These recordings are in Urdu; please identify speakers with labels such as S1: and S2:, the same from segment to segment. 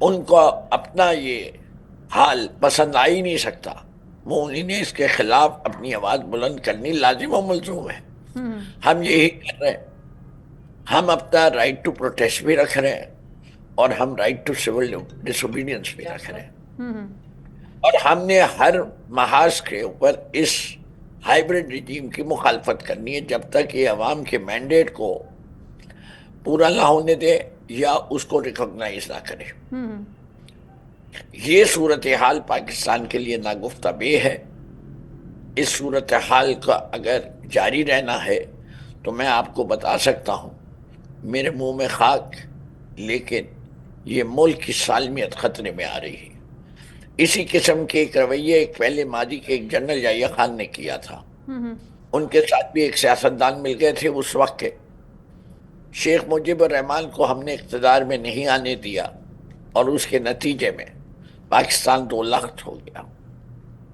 S1: ان کو اپنا یہ حال پسند آ ہی نہیں سکتا، وہ انہیں اس کے خلاف اپنی آواز بلند کرنی لازم و ملزوم ہے۔ ہم یہی کر رہے ہیں، ہم اپنا رائٹ ٹو پروٹیسٹ بھی رکھ رہے ہیں اور ہم right to civil disobedience بھی رکھ رہے ہیں، اور ہم نے ہر محاذ کے اوپر اس ہائیبرڈ رجیم کی مخالفت کرنی ہے جب تک یہ عوام کے مینڈیٹ کو پورا نہ ہونے دے یا اس کو ریکگنائز نہ کرے۔ یہ صورتحال پاکستان کے لیے ناگفتہ بے ہے۔ اس صورتحال کا اگر جاری رہنا ہے تو میں آپ کو بتا سکتا ہوں میرے منہ میں خاک، لیکن یہ ملک کی سالمیت خطرے میں آ رہی ہے۔ اسی قسم کے ایک رویے ایک پہلے ماضی کے ایک جنرل یحییٰ خان نے کیا تھا، ان کے ساتھ بھی ایک سیاستدان مل گئے تھے اس وقت کے، شیخ مجیب الرحمان کو ہم نے اقتدار میں نہیں آنے دیا اور اس کے نتیجے میں پاکستان دو لخت ہو گیا۔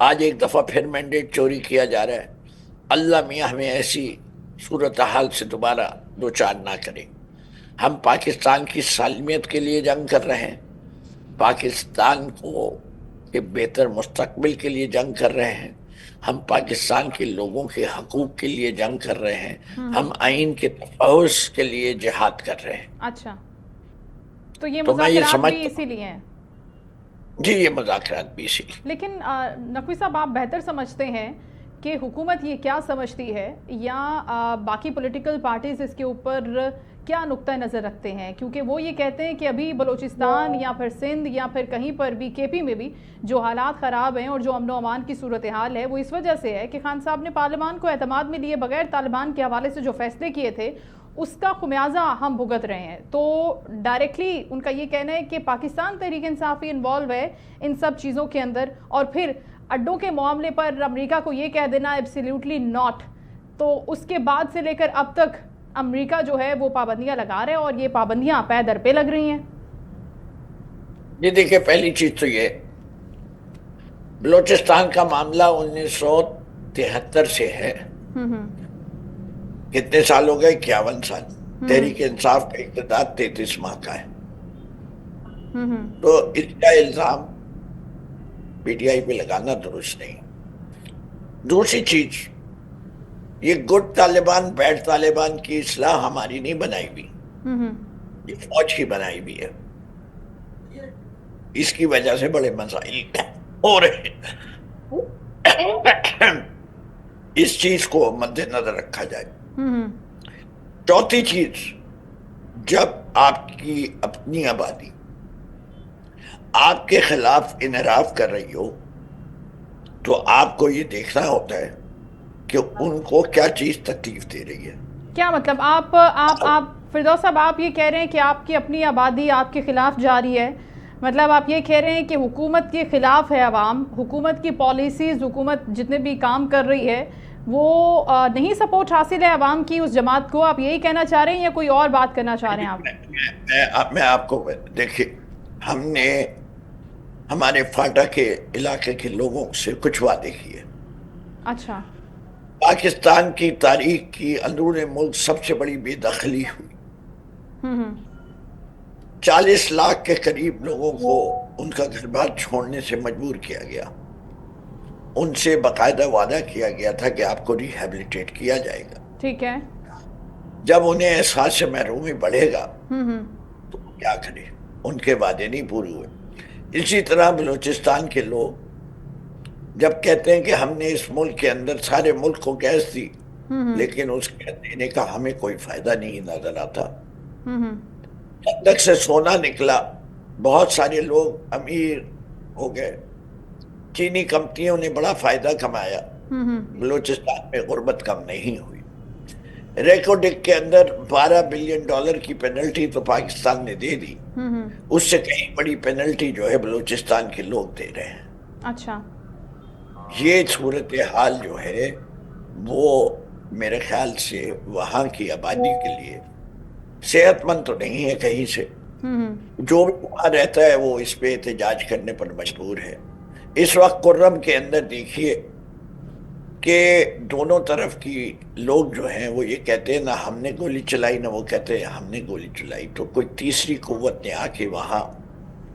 S1: آج ایک دفعہ پھر مینڈیٹ چوری کیا جا رہا ہے۔ اللہ میاں ہمیں ایسی صورتحال سے دوبارہ دو چار نہ کرے۔ ہم پاکستان کی سالمیت کے لیے جنگ کر رہے ہیں، پاکستان کو کے بہتر مستقبل کے لیے جنگ کر رہے ہیں، ہم پاکستان کے لوگوں کے حقوق کے لیے جنگ کر رہے ہیں، ہم آئین کے تفحص کے لیے جہاد کر رہے ہیں۔
S2: اچھا، تو یہ مذاکرات بھی اسی لیے ہیں؟
S1: جی، یہ مذاکرات بھی اسی لیے۔
S2: لیکن نقوی صاحب، آپ بہتر سمجھتے ہیں کہ حکومت یہ کیا سمجھتی ہے یا باقی پولیٹیکل پارٹیز اس کے اوپر کیا نقطہ نظر رکھتے ہیں؟ کیونکہ وہ یہ کہتے ہیں کہ ابھی بلوچستان یا پھر سندھ یا پھر کہیں پر بھی کے پی میں بھی جو حالات خراب ہیں اور جو امن و امان کی صورتحال ہے وہ اس وجہ سے ہے کہ خان صاحب نے پارلیمان کو اعتماد میں لیے بغیر طالبان کے حوالے سے جو فیصلے کیے تھے اس کا خمیازہ ہم بھگت رہے ہیں۔ تو ڈائریکٹلی ان کا یہ کہنا ہے کہ پاکستان تحریک انصاف انوالو ہے ان سب چیزوں کے اندر، اور پھر اڈوں کے معاملے پر امریکہ کو یہ کہہ دینا ایبسلیوٹلی ناٹ۔ تو اس کے بعد سے لے کر اب تک امریکہ جو ہے وہ پابندیاں لگا رہے ہیں اور یہ پابندیاں پے در پہ لگ رہی ہیں۔
S1: یہ دیکھیں، پہلی چیز تو یہ بلوچستان کا معاملہ 1973 سے ہے۔ کتنے سال ہو گئے؟ 51 سال۔ تحریک انصاف کا اقتدار 33 ماہ کا ہے۔ تو اس کا الزام پی ٹی آئی پہ لگانا درست نہیں۔ دوسری چیز، یہ گڈ طالبان بیڈ طالبان کی اصلاح ہماری نہیں بنائی ہوئی، یہ فوج کی بنائی ہوئی ہے۔ اس کی وجہ سے بڑے مسائل ہو رہے ہیں، اس چیز کو مد نظر رکھا جائے۔ چوتھی چیز، جب آپ کی اپنی آبادی آپ کے خلاف انحراف کر رہی ہو تو آپ کو یہ دیکھنا ہوتا ہے کہ ان کو کیا چیز تکلیف دے رہی ہے۔
S2: کیا مطلب آپ فردوس صاحب آپ یہ کہہ رہے ہیں کہ آپ کی اپنی آبادی آپ کے خلاف جاری ہے؟ مطلب آپ یہ کہہ رہے ہیں کہ حکومت کے خلاف ہے عوام، حکومت کی پالیسیز، حکومت جتنے بھی کام کر رہی ہے وہ نہیں سپورٹ حاصل ہے عوام کی اس جماعت کو؟ آپ یہی کہنا چاہ رہے ہیں یا کوئی اور بات کرنا چاہ رہے ہیں آپ؟
S1: میں آپ کو دیکھیں، ہم نے ہمارے فاٹا کے علاقے کے لوگوں سے کچھ وعدے کیے۔
S2: اچھا۔
S1: پاکستان کی تاریخ کی اندرون ملک سب سے بڑی بے دخلی ہوئی، 40 لاکھ کے قریب لوگوں کو ان کا گھر بار چھوڑنے سے مجبور کیا گیا۔ ان سے باقاعدہ وعدہ کیا گیا تھا کہ آپ کو ریہیبلیٹیٹ کیا جائے گا۔
S2: ٹھیک ہے۔
S1: جب انہیں احساس سے محرومی بڑھے گا تو کیا کرے؟ ان کے وعدے نہیں پورے ہوئے۔ اسی طرح بلوچستان کے لوگ جب کہتے ہیں کہ ہم نے اس ملک کے اندر سارے ملک کو گیس دی، لیکن اس کے دینے کا ہمیں کوئی فائدہ نہیں نظر آتا۔ خندق سے سونا نکلا، بہت سارے لوگ امیر ہو گئے، چینی کمپنیوں نے بڑا فائدہ کمایا، بلوچستان میں غربت کم نہیں ہوئی۔ ریکوڈک کے اندر $12 بلین کی پینلٹی تو پاکستان نے دے دی، اس سے کہیں بڑی پینلٹی جو ہے بلوچستان کے لوگ دے رہے ہیں۔
S2: اچھا۔
S1: یہ صورتحال جو ہے وہ میرے خیال سے وہاں کی آبادی کے لیے صحت مند تو نہیں ہے کہیں سے۔ جو بھی وہاں رہتا ہے وہ اس پہ احتجاج کرنے پر مجبور ہے۔ اس وقت کرم کے اندر دیکھیے کہ دونوں طرف کی لوگ جو ہیں وہ یہ کہتے ہیں نہ ہم نے گولی چلائی، نہ وہ کہتے ہیں ہم نے گولی چلائی۔ تو کوئی تیسری قوت نے آ کے وہاں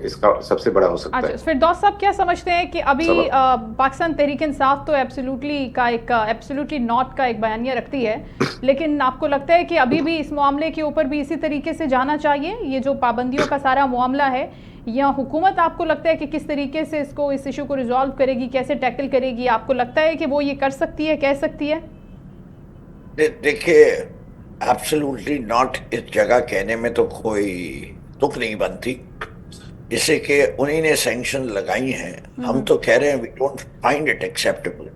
S3: اس کا سب سے بڑا ہو سکتا ہے۔
S2: فردوس صاحب کیا سمجھتے ہیں کہ ابھی پاکستان تحریک انصاف تو ایبسلیوٹلی ناٹ کا ایک بیانیہ رکھتی ہے، لیکن آپ کو لگتا ہے کہ ابھی بھی اس معاملے کے اوپر بھی اسی طریقے سے جانا چاہیے؟ یہ جو پابندیوں کا سارا معاملہ ہے، یا حکومت آپ کو لگتا ہے کہ کس طریقے سے اس ایشو کو ریزالو کرے گی، کیسے ٹیکل کرے گی؟ آپ کو لگتا ہے کہ وہ یہ کر سکتی ہے، کہہ سکتی ہے؟
S1: دیکھیے ایبسلیوٹلی ناٹ اس جگہ کہنے میں تو کوئی تک نہیں بنتی، جسے کہ انہی نے سینکشن لگائی ہیں۔ ہم تو کہہ رہے ہیں we don't find it acceptable.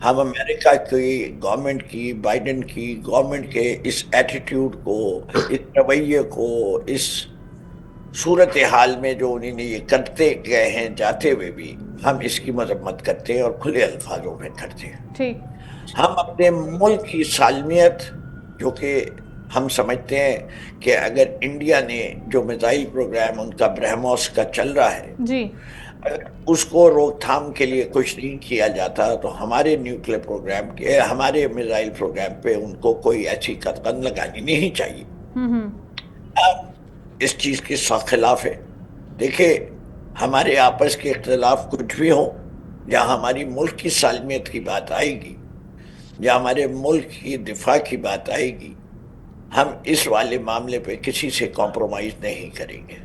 S1: ہم امریکہ کی گورنمنٹ کی، بائیڈن کی گورنمنٹ کے اس ایٹیٹیوڈ کو، اس رویے کو، اس صورتحال میں جو انہوں نے یہ کرتے گئے ہیں جاتے ہوئے بھی، ہم اس کی مذمت کرتے ہیں اور کھلے الفاظوں میں کرتے ہیں۔ ہم اپنے ملک کی سالمیت، جو کہ ہم سمجھتے ہیں کہ اگر انڈیا نے جو میزائل پروگرام ان کا برہموس کا چل رہا ہے
S2: جی،
S1: اگر اس کو روک تھام کے لیے کچھ نہیں کیا جاتا تو ہمارے نیوکلیر پروگرام کے، ہمارے میزائل پروگرام پہ ان کو کوئی ایسی قدغن لگانی نہیں چاہیے۔ اب اس چیز کے سخت خلاف ہے۔ دیکھیں، ہمارے آپس کے اختلاف کچھ بھی ہوں، یا ہماری ملک کی سالمیت کی بات آئے گی، یا ہمارے ملک کی دفاع کی بات آئے گی، ہم اس والے معاملے پہ کسی سے کمپرومائز نہیں کریں گے۔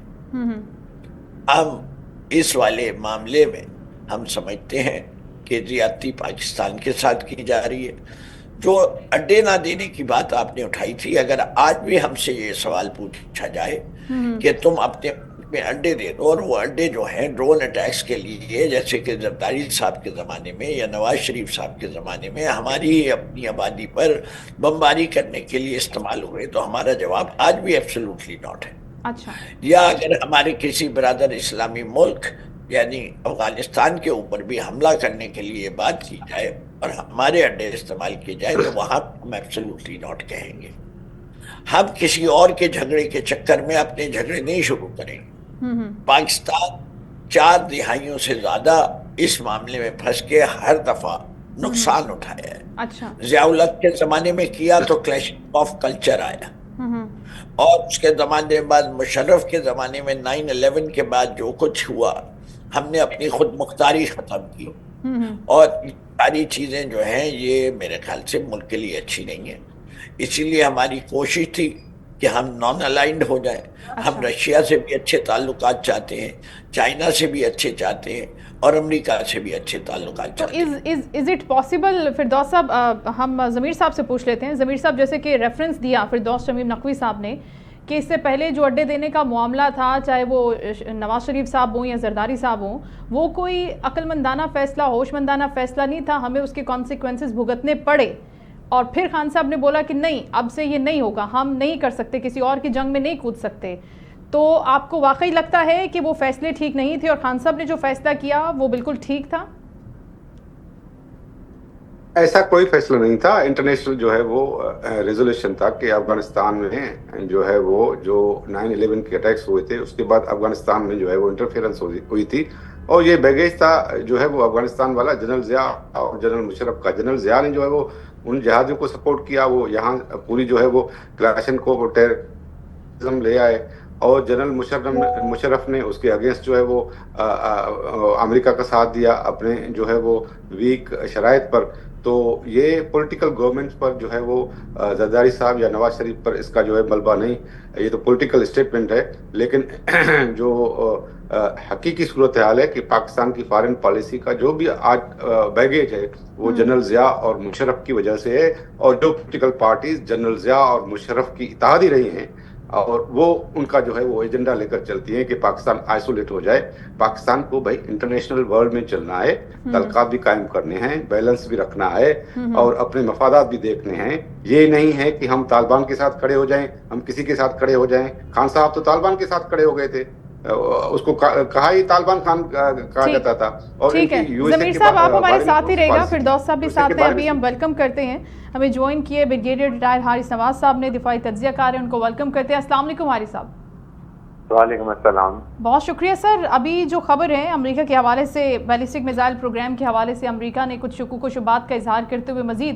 S1: ہم اس والے معاملے میں ہم سمجھتے ہیں کہ زیادتی پاکستان کے ساتھ کی جا رہی ہے۔ جو اڈے نہ دینے کی بات آپ نے اٹھائی تھی، اگر آج بھی ہم سے یہ سوال پوچھا جائے کہ تم اپنے میں اڈے دے دو، اور وہ اڈے جو ہیں ڈرون اٹیکس کے لیے، جیسے کہ زرداری صاحب کے زمانے میں یا نواز شریف صاحب کے زمانے میں ہماری اپنی آبادی پر بمباری کرنے کے لیے استعمال ہوئے، تو ہمارا جواب آج بھی ایبسلیوٹلی ناٹ ہے۔
S2: اچھا، یا
S1: اگر ہمارے کسی برادر اسلامی ملک یعنی افغانستان کے اوپر بھی حملہ کرنے کے لیے بات کی جائے اور ہمارے اڈے استعمال کیے جائے، تو وہاں ہم ایبسلیوٹلی ناٹ کہیں گے۔ ہم کسی اور کے جھگڑے کے چکر میں اپنے جھگڑے نہیں شروع کریں گے۔ پاکستان 4 دہائیوں سے زیادہ اس معاملے میں پھنس کے ہر دفعہ نقصان اٹھایا ہے۔
S2: اچھا،
S1: ضیاء الحق کے زمانے میں کیا تو کلیش آف کلچر آیا، اور اس کے زمانے بعد مشرف کے زمانے میں 9/11 کے بعد جو کچھ ہوا، ہم نے اپنی خود مختاری ختم کی، اور ساری چیزیں جو ہیں یہ میرے خیال سے ملک کے لیے اچھی نہیں ہیں۔ اسی لیے ہماری کوشش تھی کہ ہم نان الائنڈ ہو جائیں۔ ہم رشیا سے بھی اچھے تعلقات چاہتے ہیں، چائنا سے بھی اچھے چاہتے ہیں، اور امریکہ سے بھی اچھے تعلقات چاہتے ہیں۔
S2: از اٹ پاسبل فردوس صاحب، ہم ضمیر صاحب سے پوچھ لیتے ہیں۔ ضمیر صاحب، جیسے کہ ریفرنس دیا فردوس شمیم نقوی صاحب نے کہ اس سے پہلے جو اڈے دینے کا معاملہ تھا، چاہے وہ نواز شریف صاحب ہوں یا زرداری صاحب ہوں، وہ کوئی عقل مندانہ فیصلہ، ہوش مندانہ فیصلہ نہیں تھا، ہمیں اس کے کانسیکوینسز بھگتنے پڑے۔ اور پھر خان صاحب نے بولا کہ نہیں، اب سے یہ نہیں ہوگا، ہم نہیں کر سکتے، کسی اور کی جنگ میں نہیں کود سکتے۔ تو آپ کو واقعی لگتا ہے کہ وہ فیصلے ٹھیک نہیں تھے اور خان صاحب نے جو فیصلہ کیا وہ بالکل ٹھیک تھا؟
S3: ایسا کوئی فیصلہ نہیں تھا۔ انٹرنیشنل جو ہے وہ ریزولوشن تھا کہ افغانستان میں جو ہے وہ جو 9/11 کے اٹیکس ہوئے تھے، اس کے بعد افغانستان میں جو ہے وہ انٹرفیئرنس ہوئی تھی، اور یہ بیگیج تھا جو ہے وہ افغانستان والا جنرل ضیاء اور جنرل مشرف کا۔ جنرل ضیاء نے جو ہے وہ ان جہازوں کو سپورٹ کیا، وہ یہاں پوری جو ہے وہ کلاشن کو ٹیررزم لے آئے، اور جنرل مشرف نے اس کے اگینسٹ جو ہے وہ امریکہ کا ساتھ دیا اپنے جو ہے وہ ویک شرائط پر۔ تو یہ پولیٹیکل گورنمنٹ پر جو ہے وہ زرداری صاحب یا نواز شریف پر اس کا جو ہے ملبہ نہیں، یہ تو پولیٹیکل اسٹیٹمنٹ ہے۔ لیکن جو حقیقی صورتحال ہے کہ پاکستان کی فارن پالیسی کا جو بھی آج بیگیج ہے وہ جنرل ضیاء اور مشرف کی وجہ سے ہے، اور جو پولیٹیکل پارٹیز جنرل ضیاء اور مشرف کی اتحادی رہی ہیں، اور وہ ان کا جو ہے وہ ایجنڈا لے کر چلتی ہیں کہ پاکستان آئسولیٹ ہو جائے۔ پاکستان کو بھائی انٹرنیشنل ورلڈ میں چلنا ہے، تعلقات بھی قائم کرنے ہیں، بیلنس بھی رکھنا ہے، اور اپنے مفادات بھی دیکھنے ہیں۔ یہ نہیں ہے کہ ہم طالبان کے ساتھ کھڑے ہو جائیں، ہم کسی کے ساتھ کھڑے ہو جائیں۔ خان صاحب تو طالبان کے ساتھ کھڑے ہو گئے تھے، اس کو کہا ہی طالبان خان کہا جاتا تھا۔ اور
S2: ٹھیک ہے ضمیر صاحب، آپ ہمارے ساتھ ہی رہے گا۔ فردوس صاحب بھی ساتھ ہیں، ابھی ہم ویلکم کرتے ہیں، ہمیں جوائن کیے بریگیڈیئر ریٹائر حارث نواز صاحب نے، دفاعی تجزیہ کار ہیں، ان کو ویلکم کرتے ہیں۔ السلام علیکم حارث صاحب۔
S4: وعلیکم السلام۔
S2: بہت شکریہ سر۔ ابھی جو خبر ہے امریکہ کے حوالے سے، بیلسٹک میزائل پروگرام کے حوالے سے امریکہ نے کچھ شکوک و شبہات کا اظہار کرتے ہوئے مزید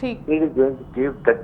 S4: it is going to give the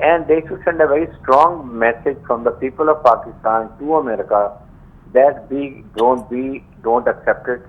S4: and they should send a very strong message from the people of Pakistan to America that we don't accept it,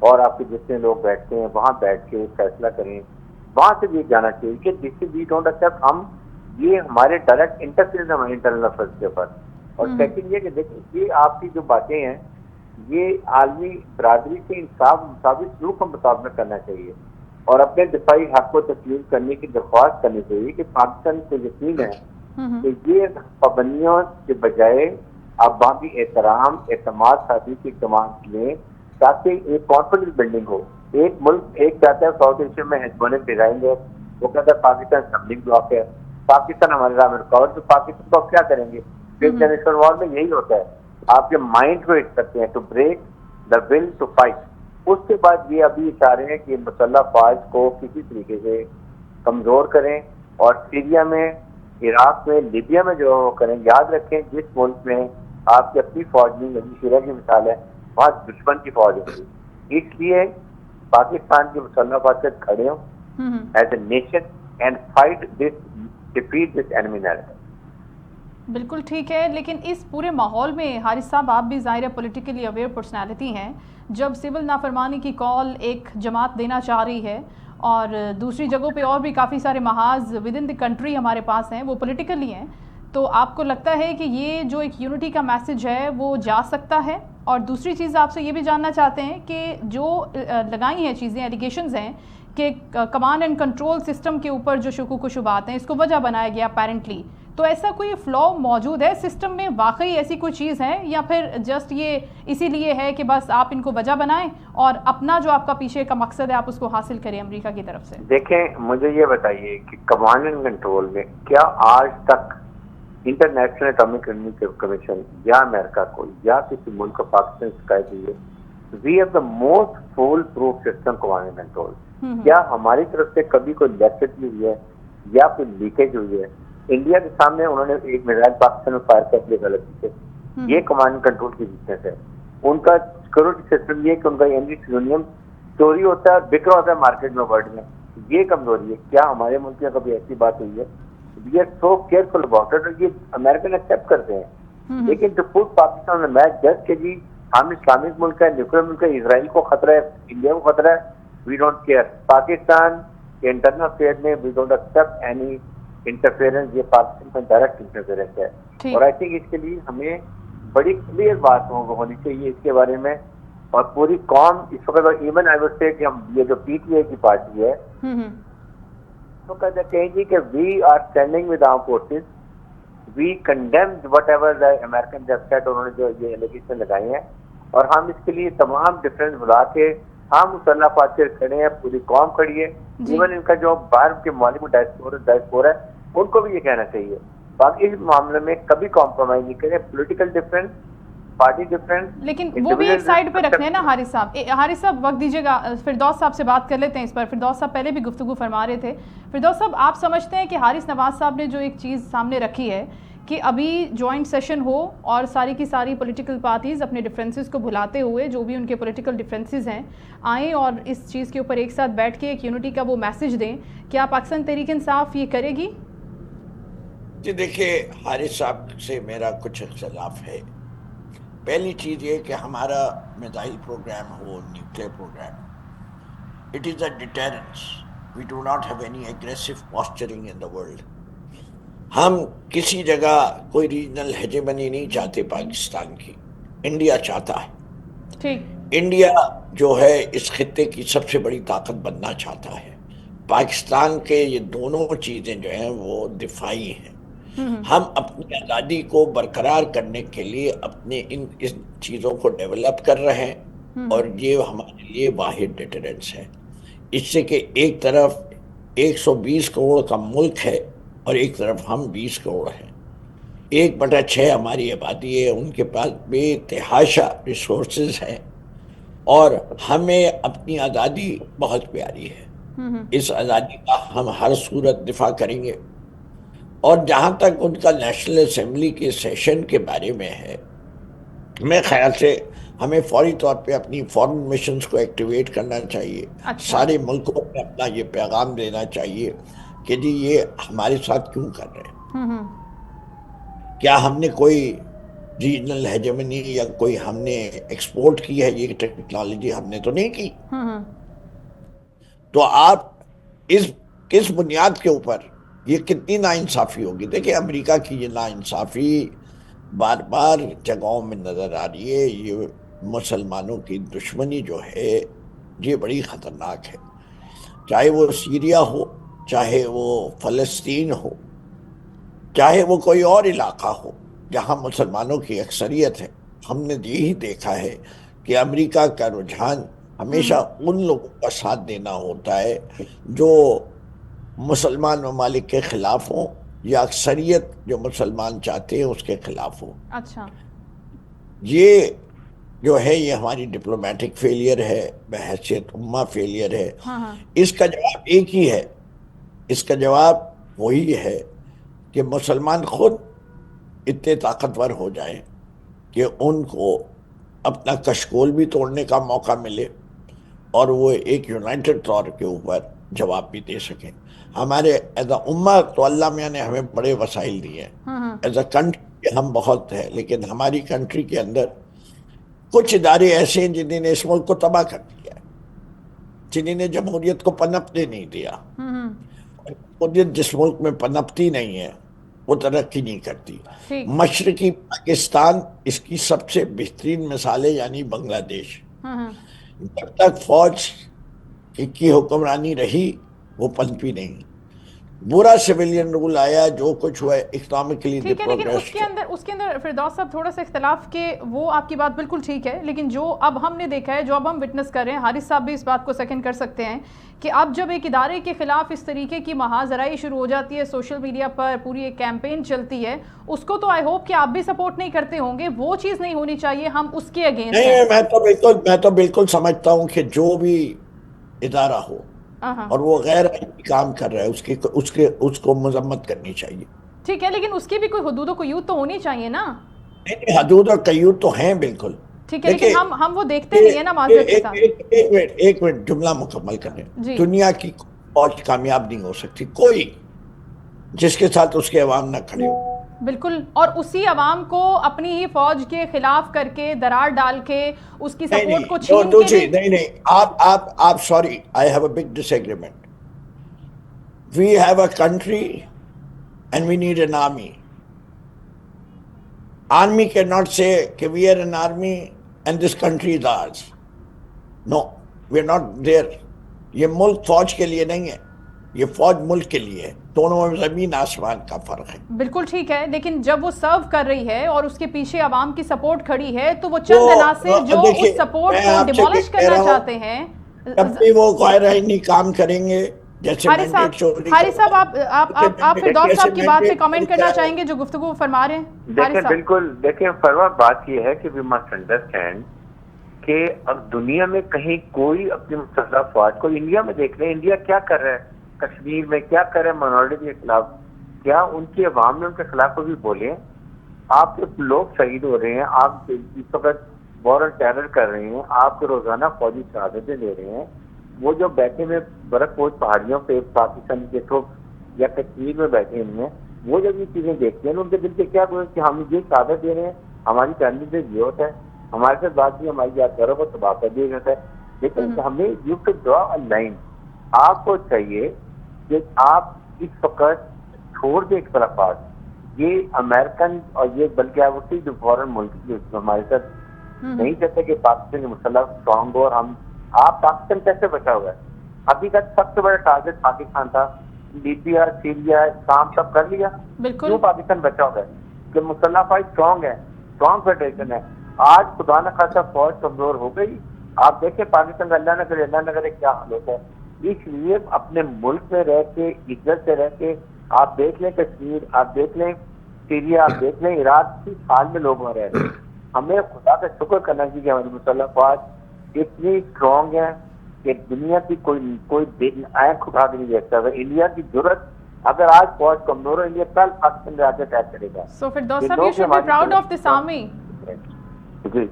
S4: اور آپ کے جتنے لوگ بیٹھتے ہیں وہاں بیٹھ کے فیصلہ کریں. وہاں سے بھی جانا چاہیے کہ جس سے وی ڈونٹ ایکسپٹ, ہم یہ ہمارے ڈائریکٹ انٹرفیئرنس ہمارے انٹرنل افیئرس کے اوپر. اور سیکنڈ یہ کہ دیکھیں یہ آپ کی جو باتیں ہیں یہ عالمی برادری سے مساوی سلوک کا مطابقہ کرنا چاہیے اور اپنے دفاعی حق کو تسلیم کرنے کی درخواست کرنی چاہیے کہ پاکستان کو یقین ہے کہ یہ پابندیوں کے بجائے آپ وہاں بھی احترام اعتماد سازی کے اقدامات لیں تاکہ ایک کانفیڈنس بلڈنگ ہو. ایک ملک ایک چاہتا ہے ساؤتھ ایشیا میں ہیجمونک ڈیزائن ہے, وہ کہتا ہے پاکستان اسٹمبلنگ بلاک ہے, پاکستان ہمارے راہ میں رکاوٹ, تو پاکستان کو آپ کیا کریں گے؟ ففتھ جنریشن وار میں یہی ہوتا ہے, آپ کے مائنڈ کو ہٹ کرتے ہیں to break the will to fight. اس کے بعد یہ ابھی اشارے ہیں کہ مسلح فوج کو کسی طریقے سے کمزور کریں اور سیریا میں, عراق میں, لیبیا میں جو کریں. یاد رکھیں جس ملک میں آپ کی اپنی فوج نہیں لگی, سیریا کی مثال ہے, وہاں دشمن کی فوج ہوتی. اس لیے پاکستان کی مسلح فوج سے کھڑے ہوں as a nation and fight this, defeat this enemy narrative.
S2: بالکل ٹھیک ہے, لیکن اس پورے ماحول میں حارث صاحب آپ بھی ظاہر پولیٹیکلی اویئر پرسنالٹی ہیں, جب سول نافرمانی کی کال ایک جماعت دینا چاہ رہی ہے اور دوسری جگہوں پہ اور بھی کافی سارے محاذ ود ان دی کنٹری ہمارے پاس ہیں وہ پولیٹیکلی ہیں, تو آپ کو لگتا ہے کہ یہ جو ایک یونٹی کا میسج ہے وہ جا سکتا ہے؟ اور دوسری چیز آپ سے یہ بھی جاننا چاہتے ہیں کہ جو لگائی ہیں چیزیں, ایلیگیشنز ہیں کہ کمانڈ اینڈ کنٹرول سسٹم کے اوپر جو شکوک و شبہات ہیں اس کو وجہ بنایا گیا اپیرنٹلی, تو ایسا کوئی فلو موجود ہے سسٹم میں؟ واقعی ایسی کوئی چیز ہے یا پھر جسٹ یہ اسی لیے ہے کہ بس آپ ان کو وجہ بنائیں اور اپنا جو آپ کا پیچھے کا مقصد ہے آپ اس کو حاصل کریں امریکہ کی طرف سے؟
S4: دیکھیں مجھے یہ بتائیے کہ کمانڈ اینڈ کنٹرول میں کیا آج تک انٹرنیشنل اٹامک انرجی کمیشن یا امریکہ کو یا کسی ملک کو پاکستان شکایت ہوئی ہے؟ We have the most foolproof system command and control. کیا ہماری طرف سے کبھی کوئی لیکچر ہوئی ہے یا کوئی لیکیج ہوئی ہے؟ انڈیا کے سامنے انہوں نے ایک میزائل پاکستان میں فائر کر دیا غلطی سے, یہ کمانڈ کنٹرول کی ویکنیس ہے. ان کا سیکورٹی سسٹم یہ کہ ان کا یونیم چوری ہوتا ہے اور بک رہا ہوتا ہے مارکیٹ میں ورلڈ میں, یہ کمزوری ہے. کیا ہمارے ملک میں کبھی ایسی بات ہوئی ہے؟ We are so careful about it, اور یہ امریکن ایکسیپٹ کرتے ہیں. لیکن ٹو پٹ پاکستان میں میچ جسٹ کہ جی ہم اسلامک ملک ہے, نیوکلیر ملک ہے, اسرائیل کو خطرہ ہے, انڈیا کو خطرہ ہے, وی ڈونٹ کیئر. پاکستان کے انٹرنل افیئر میں we don't accept any interference, یہ پاکستان کا ڈائریکٹ انٹرفیئرنس ہے. اور آئی تھنک اس کے لیے ہمیں بڑی کلیئر بات ہونی چاہیے اس کے بارے میں, اور پوری قوم اس وقت, ایون آئی وڈ سے کہ ہم یہ جو پی ٹی آئی کی پارٹی ہے تو کہیں گی کہ we are standing with our forces, we condemned whatever the American جب سیٹ انہوں نے جو یہ ایلیگیشن لگائی ہیں, اور ہم اس کے لیے تمام ڈفرینس بلا کے ہم مسلح فوج سے کھڑے ہیں, پوری قوم کھڑی ہے. ایون ان کا جو باہر کے ممالک ڈائسپورا ہے ان کو بھی یہ کہنا چاہیے. باقی اس معاملے میں کبھی کمپرومائز نہیں کریں, پولیٹیکل ڈفرینس, پارٹی ڈفرینس,
S2: لیکن وہ بھی ایک سائڈ پہ رکھنے ہیں نا حارث صاحب. حارث صاحب وقت دیجیے گا, فردوس صاحب سے بات کر لیتے ہیں اس پر. فردوس صاحب پہلے بھی گفتگو فرما رہے تھے. فردوس صاحب آپ سمجھتے ہیں کہ حارث نواز صاحب نے جو ایک چیز سامنے رکھی ہے کہ ابھی جوائنٹ سیشن ہو اور ساری کی ساری پولیٹیکل پارٹیز اپنے ڈفرینسز کو بھلاتے ہوئے جو بھی ان کے پولیٹیکل ڈفرینسز ہیں آئیں اور اس چیز کے اوپر ایک ساتھ بیٹھ کے ایک یونٹی کا وہ میسج دیں, کیا پاکستان تحریک انصاف یہ کرے گی؟
S1: جی دیکھیے, حارث صاحب سے میرا کچھ اختلاف ہے. پہلی چیز یہ کہ ہمارا میزائل پروگرام ہو, nuclear programme, it is a deterrence. We do not have any aggressive posturing in the world. ہم کسی جگہ کوئی ریجنل ہیجمنی نہیں چاہتے پاکستان کی, انڈیا چاہتا ہے.
S2: ٹھیک,
S1: انڈیا جو ہے اس خطے کی سب سے بڑی طاقت بننا چاہتا ہے. پاکستان کے یہ دونوں چیزیں جو ہیں وہ دفاعی ہیں. ہم اپنی آزادی کو برقرار کرنے کے لیے اپنے ان چیزوں کو ڈیولپ کر رہے ہیں, اور یہ ہمارے لیے واحد ڈیٹرنس ہے. اس سے کہ ایک طرف 120 کروڑ کا ملک ہے اور ایک طرف ہم 20 کروڑ ہیں, 1/6 ہماری آبادی ہے, ان کے پاس بے تحاشا ریسورسز ہیں, اور ہمیں اپنی آزادی بہت پیاری ہے. اس آزادی کا ہم ہر صورت دفاع کریں گے. اور جہاں تک ان کا نیشنل اسمبلی کے سیشن کے بارے میں ہے, میں خیال سے ہمیں فوری طور پہ اپنی فورن مشنز کو ایکٹیویٹ کرنا چاہیے. سارے ملکوں میں اپنا یہ پیغام دینا چاہیے کہ جی یہ ہمارے ساتھ کیوں کر رہے ہیں, کیا ہم نے کوئی ریجنل ہیجمنی یا کوئی ہم نے ایکسپورٹ کی ہے یہ ٹیکنالوجی، ہم نے تو نہیں کی. تو آپ کس بنیاد کے اوپر یہ کتنی ناانصافی ہوگی؟ دیکھیں امریکہ کی یہ ناانصافی بار بار جگہوں میں نظر آ رہی ہے. یہ مسلمانوں کی دشمنی جو ہے یہ بڑی خطرناک ہے، چاہے وہ سیریا ہو، چاہے وہ فلسطین ہو، چاہے وہ کوئی اور علاقہ ہو جہاں مسلمانوں کی اکثریت ہے. ہم نے یہی دیکھا ہے کہ امریکہ کا رجحان ہمیشہ ان لوگوں کا ساتھ دینا ہوتا ہے جو مسلمان ممالک کے خلاف ہوں یا اکثریت جو مسلمان چاہتے ہیں اس کے خلاف ہوں.
S2: اچھا،
S1: یہ جو ہے یہ ہماری ڈپلومیٹک فیلئر ہے، بحیثیت امہ فیلئر ہے. اس کا جواب ایک ہی ہے، اس کا جواب وہی ہے کہ مسلمان خود اتنے طاقتور ہو جائیں کہ ان کو اپنا کشکول بھی توڑنے کا موقع ملے اور وہ ایک یونائٹڈ طور کے اوپر جواب بھی دے سکیں. ہمارے ایز اے امہ تو اللہ میاں نے ہمیں بڑے وسائل دیے ہیں، ایز اے کنٹری ہم بہت ہیں، لیکن ہماری کنٹری کے اندر کچھ ادارے ایسے ہیں جنہوں نے اس ملک کو تباہ کر دیا ہے، جنہوں نے جمہوریت کو پنپنے نہیں دیا. جمہوریت جس ملک میں پنپتی نہیں ہے وہ ترقی نہیں کرتی. مشرقی پاکستان اس کی سب سے بہترین مثال ہے، یعنی بنگلہ دیش. جب تک فوج کی حکمرانی رہی وہ پنپی نہیں. برا سویلین رول آیا، جو کچھ ہوا اکنامکلی
S2: ٹھیک ہے، لیکن اس کے اندر فردوس صاحب تھوڑا سا اختلاف کہ وہ آپ کی بات بالکل ٹھیک ہے، لیکن جو اب ہم نے دیکھا ہے، جو اب ہم وٹنس کر رہے ہیں، حارث صاحب بھی اس بات کو سیکنڈ کر سکتے ہیں کہ اب جب ایک ادارے کے خلاف اس طریقے کی محاذرائی شروع ہو جاتی ہے، سوشل میڈیا پر پوری ایک کیمپین چلتی ہے، اس کو تو آئی ہوپ کہ آپ بھی سپورٹ نہیں کرتے ہوں گے. وہ چیز نہیں ہونی چاہیے، ہم اس کے اگینسٹ ہیں.
S1: نہیں، میں تو بالکل سمجھتا ہوں کہ جو بھی ادارہ ہو اور وہ غیر کام کر رہا ہے اس کو مذمت کرنی چاہیے.
S2: ٹھیک ہے، لیکن اس کی بھی کوئی حدود و قیود تو ہونی چاہیے نا.
S1: نہیں، حدود اور قیود تو ہیں بالکل.
S2: ٹھیک ہے، لیکن ہم وہ دیکھتے نہیں ہیں نا معذرت کے ساتھ.
S1: ایک منٹ جملہ مکمل کریں. دنیا کی فوج کامیاب نہیں ہو سکتی کوئی جس کے ساتھ اس کے عوام نہ کھڑے ہو.
S2: بالکل، اور اسی عوام کو اپنی ہی فوج کے خلاف کر کے درار ڈال کے اس کی سپورٹ کو چھین کے
S1: نہیں آپ sorry I have a big disagreement. We have a country and we need an army. Army cannot say کہ we are an army and this country is ours. No, we are not there. یہ ملک فوج کے لیے نہیں ہے، یہ فوج ملک کے لیے ہے. دونوں میں زمین آسمان کا فرق ہے.
S2: بالکل ٹھیک ہے، لیکن جب وہ سرو کر رہی ہے اور اس کے پیچھے عوام کی سپورٹ کھڑی ہے تو وہ چند عناصر جو اس سپورٹ کو ڈیمولش کرنا چاہتے ہیں،
S1: جب بھی وہ غیر آئینی کام کریں گے جیسے
S2: حارث صاحب آپ فردوس صاحب کی بات پہ کامنٹ کرنا چاہیں گے جو گفتگو فرما رہے ہیں؟
S4: دیکھیں بالکل، دیکھیں فروا بات یہ ہے کہ وی مسٹ انڈرسٹینڈ کہ اب دنیا میں کہیں کوئی اپنی مسلح فوج کو، انڈیا میں دیکھ لیں انڈیا کیا کر رہا ہے، کشمیر میں کیا کر رہے ہیں مائنورٹی کے خلاف، کیا ان کی عوام نے ان کے خلاف بھی بولے؟ آپ کے لوگ شہید ہو رہے ہیں، آپ اس وقت وار آن ٹیرر کر رہے ہیں، آپ کے روزانہ فوجی شہادتیں لے رہے ہیں. وہ جو بیٹھے ہوئے برف پوش پہاڑیوں پہ پاکستان کے تھرو یا کشمیر میں بیٹھے ہوئے ہیں، وہ جب یہ چیزیں دیکھتے ہیں ان کے دل سے کیا بولے کہ ہم یہ شہادت دے رہے ہیں، ہماری فیملی سے یہ ہوتا ہے، ہمارے ساتھ بات بھی ہماری یادگاروں کو تباہ کر دیا جاتا ہے. لیکن ہمیں you to draw a line. آپ کو چاہیے کہ آپ اس وقت چھوڑ دیں اختلافات. یہ امریکن اور یہ بلکہ آپ اسی جو فورن ملک جو ہمارے ساتھ نہیں چاہتے کہ پاکستان کی مسلح اسٹرانگ ہو. اور ہم آپ پاکستان کیسے بچا ہوا ہے؟ ابھی تک سب سے بڑا ٹارگیٹ پاکستان تھا. لیبیا، سیریا، شام سب کر لیا. کیوں پاکستان بچا ہوا ہے؟ کہ مسلح فوج اسٹرانگ ہے، اسٹرانگ فیڈریشن ہے. آج خدا نہ خاصا فوج کمزور ہو گئی. آپ دیکھیں پاکستان کا اللہ نہ کرے کیا حال ہوتا ہے. اس لیے اپنے ملک میں رہ کے، عزت سے رہ کے، آپ دیکھ لیں کشمیر، آپ دیکھ لیں سیریا، آپ دیکھ لیں عراق، 30 سال میں لوگ وہاں رہ رہے ہیں. ہمیں خدا کا شکر کرنا چاہیے کہ ہماری مسلح فوج اتنی اسٹرانگ ہے کہ دنیا کی کوئی آنکھ اٹھا کے نہیں دیکھتا. اگر انڈیا کی ضرورت، اگر آج فوج کمزور ہے، انڈیا کل پاکستان میں آ کے اٹیک کرے گا.
S2: So Firdaus sir, you should be proud of this army.
S4: G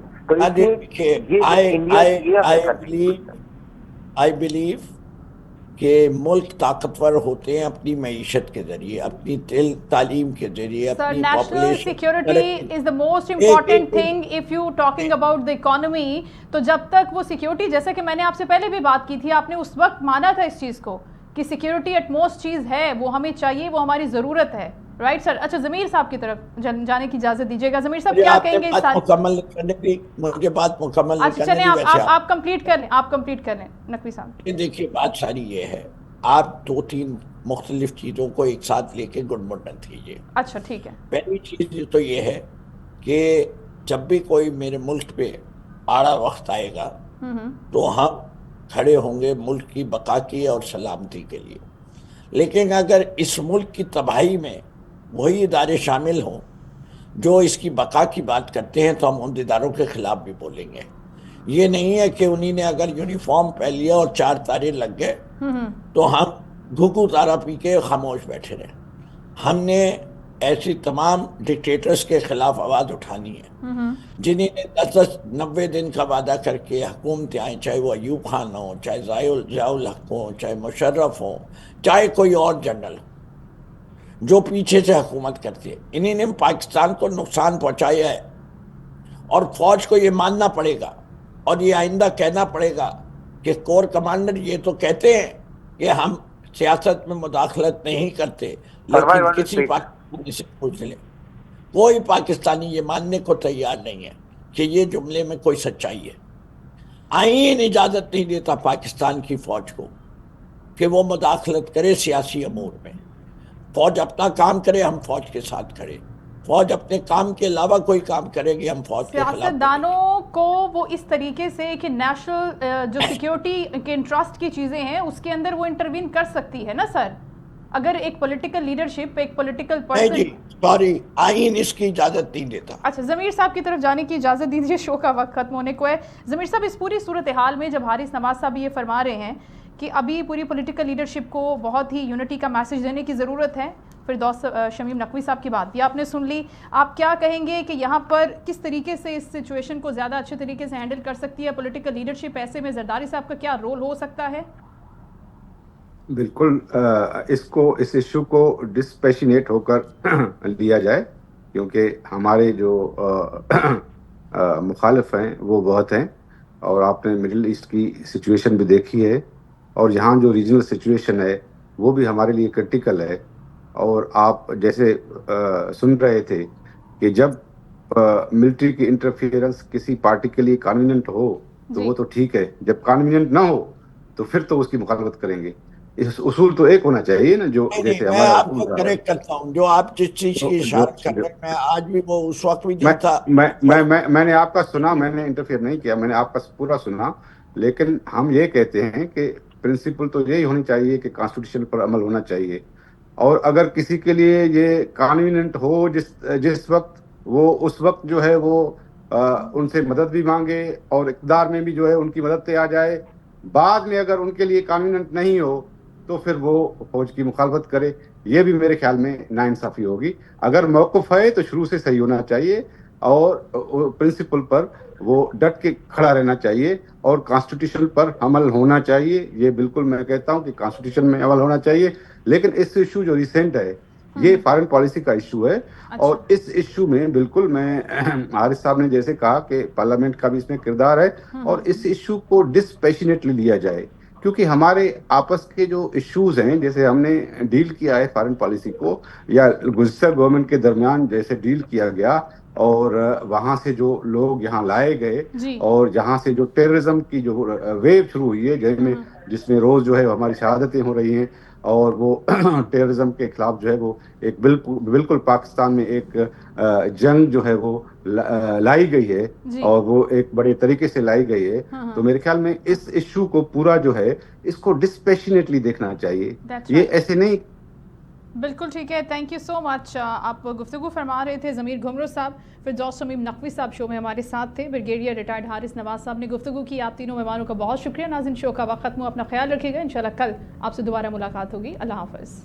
S1: I believe کہ ملک طاقتور ہوتے ہیں اپنی معیشت کے ذریعے, اپنی تعلیم کے ذریعے,
S2: Sir,
S1: اپنی
S2: national
S1: population.
S2: security is the most important thing if you talking about the economy. تو جب تک وہ سیکیورٹی, جیسا کہ میں نے آپ سے پہلے بھی بات کی تھی, آپ نے اس وقت مانا تھا اس چیز کو کہ سیکیورٹی ایٹ موسٹ چیز ہے, وہ ہمیں چاہیے, وہ ہماری ضرورت ہے. Right sir. اچھا, ضمیر صاحب کی طرف جانے کی اجازت دیجیے گا. ضمیر صاحب کیا کہیں گے اس سارے,
S1: مکمل کرنے کی, مجھے بات مکمل نہیں
S2: اچھا
S1: کرنے
S2: چلیں
S1: دی.
S2: آپ کمپلیٹ کر لیں, آپ کمپلیٹ کر لیں نقوی صاحب.
S1: دیکھیے بات ساری یہ ہے, آپ 2-3 مختلف چیزوں کو ایک ساتھ لے کے گڑبڑ کیجیے.
S2: اچھا ٹھیک ہے.
S1: پہلی چیز تو یہ ہے کہ جب بھی کوئی میرے ملک پہ آڑا وقت آئے گا تو ہم کھڑے ہوں گے ملک کی بقا کی اور سلامتی کے لیے. لیکن اگر اس ملک کی تباہی میں وہی ادارے شامل ہوں جو اس کی بقا کی بات کرتے ہیں تو ہم ان اداروں کے خلاف بھی بولیں گے. یہ نہیں ہے کہ انہی نے اگر یونیفارم پہن لیا اور 4 تارے لگ گئے تو ہم گھگو تارا پی کے خاموش بیٹھے رہے. ہم نے ایسی تمام ڈکٹیٹرز کے خلاف آواز اٹھانی ہے جنہیں 10-90 دن کا وعدہ کر کے حکومتیں آئیں, چاہے وہ ایوب خان ہوں, چاہے ضیاء الحق ہوں, چاہے مشرف ہوں, چاہے کوئی اور جنرل جو پیچھے سے حکومت کرتی ہے. انہی نے پاکستان کو نقصان پہنچایا ہے اور فوج کو یہ ماننا پڑے گا اور یہ آئندہ کہنا پڑے گا کہ کور کمانڈر یہ تو کہتے ہیں کہ ہم سیاست میں مداخلت نہیں کرتے, لیکن کسی پاکستانی سے پوچھ لیں, کوئی پاکستانی یہ ماننے کو تیار نہیں ہے کہ یہ جملے میں کوئی سچائی ہے. آئین اجازت نہیں دیتا پاکستان کی فوج کو کہ وہ مداخلت کرے سیاسی امور میں. فوج اپنا کام کرے, ہم فوج کے ساتھ کھڑے. فوج اپنے کام کے علاوہ کوئی کام کرے گی, ہم فوج کے خلاف.
S2: سیاستدانوں کو وہ اس طریقے سے کہ نیشنل جو سیکیورٹی کے انٹرسٹ کی چیزیں ہیں اس کے اندر وہ انٹروین کر سکتی ہے نا سر, اگر ایک پولیٹیکل لیڈرشپ, ایک پولیٹیکل پرسن.
S1: جی سوری, آئین اس کی اجازت نہیں دیتا.
S2: اچھا, ضمیر صاحب کی طرف جانے کی اجازت دیجیے, شو کا وقت ختم ہونے کو ہے. ضمیر صاحب, اس پوری صورتحال میں جب حارث نواز صاحب یہ فرما رہے ہیں کہ ابھی پوری پولیٹیکل لیڈرشپ کو بہت ہی یونٹی کا میسج دینے کی ضرورت ہے, فردوس شمیم نقوی صاحب کی بات بھی آپ نے سن لی, آپ کیا کہیں گے کہ یہاں پر کس طریقے سے اس سچویشن کو زیادہ اچھے طریقے سے ہینڈل کر سکتی ہے پولیٹیکل لیڈرشپ؟ ایسے میں زرداری صاحب کا کیا رول ہو سکتا ہے؟
S3: بالکل, اس ایشو کو ڈسپیشنیٹ ہو کر لیا جائے, کیونکہ ہمارے جو مخالف ہیں وہ بہت ہیں, اور آپ نے مڈل ایسٹ کی سچویشن بھی دیکھی ہے, اور یہاں جو ریجنل سچویشن ہے وہ بھی ہمارے لیے کرٹیکل ہے. اور آپ جیسے سن رہے تھے کہ جب ملٹری کی انٹرفیئرنس کسی پارٹی کے لیے کانویننٹ ہو تو وہ تو ٹھیک ہے, جب کانویننٹ نہ ہو تو پھر تو اس کی مخالفت کریں گے. اس اصول تو ایک ہونا چاہیے نا, جو جیسے
S1: میں آپ کو کریکٹ کرتا ہوں, جو آپ جس چیز کی اشارت کر رہے ہیں, میں آج بھی وہ اس وقت بھی نہیں تھا.
S3: میں نے آپ کا سنا, میں نے انٹرفیئر نہیں کیا, میں نے آپ کا پورا سنا, لیکن ہم یہ کہتے ہیں کہ پرنسپل تو یہی ہونی چاہیے کہ کانسٹیٹیوشن پر عمل ہونا چاہیے. اور اگر کسی کے لیے یہ کانویننٹ ہو جس وقت, وہ اس وقت جو ہے وہ ان سے مدد بھی مانگے اور اقتدار میں بھی جو ہے ان کی مدد پہ آ جائے. بعد میں اگر ان کے لیے کانویننٹ نہیں ہو تو پھر وہ فوج کی مخالفت کرے. یہ بھی میرے خیال میں ناانصافی ہوگی. اگر موقف ہے تو شروع سے صحیح ہونا چاہیے اور پرنسپل پر وہ ڈٹ کے کھڑا رہنا چاہیے اور کانسٹیٹیوشن پر عمل ہونا چاہیے. یہ بالکل میں کہتا ہوں کہ کانسٹیٹیوشن میں عمل ہونا چاہیے. لیکن اس ایشو جو ریسنٹ ہے یہ فارن پالیسی کا ایشو ہے, اور اس ایشو میں بالکل میں حارث صاحب نے جیسے کہا کہ پارلیمنٹ کا بھی اس میں کردار ہے, اور اس ایشو کو ڈسپیشنیٹلی لیا جائے, کیونکہ ہمارے آپس کے جو ایشوز ہیں, جیسے ہم نے ڈیل کیا ہے فارن پالیسی کو, یا گزشتہ گورنمنٹ کے درمیان جیسے ڈیل کیا گیا, اور وہاں سے جو لوگ یہاں لائے گئے, اور جہاں سے جو ٹیررزم کی جو ویو شروع ہوئی ہے, جس میں روز جو ہے ہماری شہادتیں ہو رہی ہیں, اور وہ ٹیررزم کے خلاف جو ہے وہ ایک بالکل پاکستان میں ایک جنگ جو ہے وہ لائی گئی ہے, اور وہ ایک بڑے طریقے سے لائی گئی ہے. تو میرے خیال میں اس ایشو کو پورا جو ہے اس کو ڈسپیشنیٹلی دیکھنا چاہیے. یہ ایسے نہیں.
S2: بالکل ٹھیک ہے, تھینک یو سو مچ. آپ گفتگو فرما رہے تھے ضمیر گھمرو صاحب, فردوس شمیم نقوی صاحب شو میں ہمارے ساتھ تھے, بریگیڈیئر ریٹائرڈ حارث نواز صاحب نے گفتگو کی. آپ تینوں مہمانوں کا بہت شکریہ. ناظرین, شو کا وقت ختم ہوا, اپنا خیال رکھیے گا, انشاءاللہ کل آپ سے دوبارہ ملاقات ہوگی. اللہ حافظ.